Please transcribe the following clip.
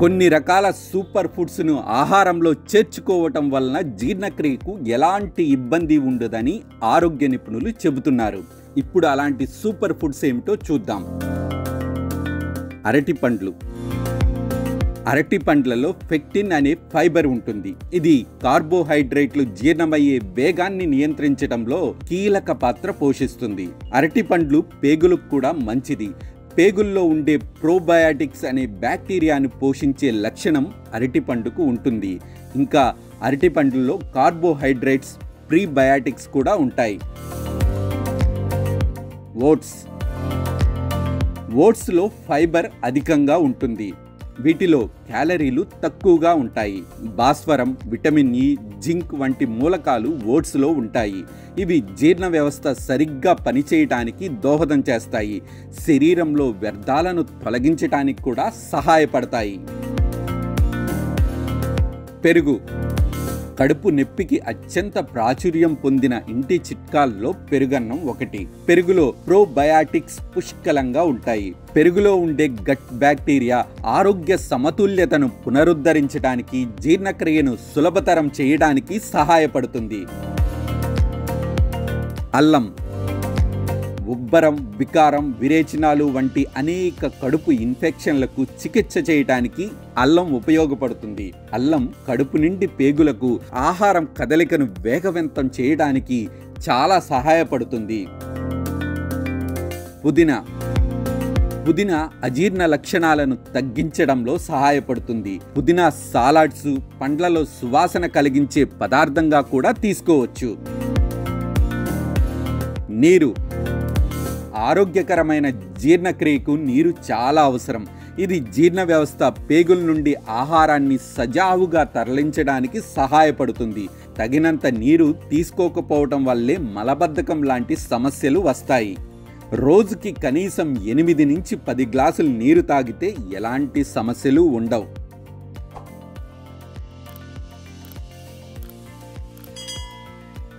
కొన్ని రకాల సూపర్ ఫుడ్స్ను ఆహారంలో చేర్చుకోవటం వలన జీర్ణక్రియకు ఎలాంటి ఇబ్బంది ఉండదని ఆరోగ్య నిపుణులు చెబుతున్నారు. ఇప్పుడు అలాంటి సూపర్ ఫుడ్స్ ఏమిటో చూద్దాం. అరటిపండ్లు. అరటిపండ్లలో పెక్టిన్ అనే ఫైబర్ ఉంటుంది. ఇది కార్బోహైడ్రేట్లు జీర్ణమయ్యే వేగాన్ని నియంత్రించడంలో కీలక పాత్ర పోషిస్తుంది. అరటిపండ్లు పేగులకు కూడా మంచిది. పేగుల్లో ఉండే ప్రోబయాటిక్స్ అనే బ్యాక్టీరియాను పోషించే లక్షణం అరటిపండుకు ఉంటుంది. ఇంకా అరటిపండ్లలో కార్బోహైడ్రేట్స్, ప్రీబయాటిక్స్ కూడా ఉంటాయి. ఓట్స్లో ఫైబర్ అధికంగా ఉంటుంది. వీటిలో క్యాలరీలు తక్కువగా ఉంటాయి. భాస్వరం, విటమిన్ ఇ, జింక్ వంటి మూలకాలు ఓట్స్లో ఉంటాయి. ఇవి జీర్ణ వ్యవస్థ సరిగ్గా పనిచేయటానికి దోహదం చేస్తాయి. శరీరంలో వ్యర్థాలను తొలగించటానికి కూడా సహాయపడతాయి. పెరుగు. కడుపు నొప్పికి అత్యంత ప్రాచుర్యం పొందిన ఇంటి చిట్కాల్లో పెరుగన్నం ఒకటి. పెరుగులో ప్రోబయాటిక్స్ పుష్కలంగా ఉంటాయి. పెరుగులో ఉండే గట్ బ్యాక్టీరియా ఆరోగ్య సమతుల్యతను పునరుద్ధరించడానికి, జీర్ణక్రియను సులభతరం చేయడానికి సహాయపడుతుంది. అల్లం. ఉబ్బరం, వికారం, విరేచనాలు వంటి అనేక కడుపు ఇన్ఫెక్షన్లకు చికిత్స చేయడానికి అల్లం ఉపయోగపడుతుంది. అల్లం కడుపు నిండి పేగులకు ఆహారం కదలికను వేగవంతం చేయడానికి చాలా సహాయపడుతుంది. పుదీనా అజీర్ణ లక్షణాలను తగ్గించడంలో సహాయపడుతుంది. పుదీనా సాలాడ్స్, పండ్లలో సువాసన కలిగించే పదార్థంగా కూడా తీసుకోవచ్చు. నీరు. ఆరోగ్యకరమైన జీర్ణక్రియకు నీరు చాలా అవసరం. ఇది జీర్ణ వ్యవస్థ పేగుల నుండి ఆహారాన్ని సజావుగా తరలించడానికి సహాయపడుతుంది. తగినంత నీరు తీసుకోకపోవటం వల్లే మలబద్ధకం లాంటి సమస్యలు వస్తాయి. రోజుకి కనీసం 8 నుంచి 10 గ్లాసులు నీరు తాగితే ఎలాంటి సమస్యలు ఉండవు.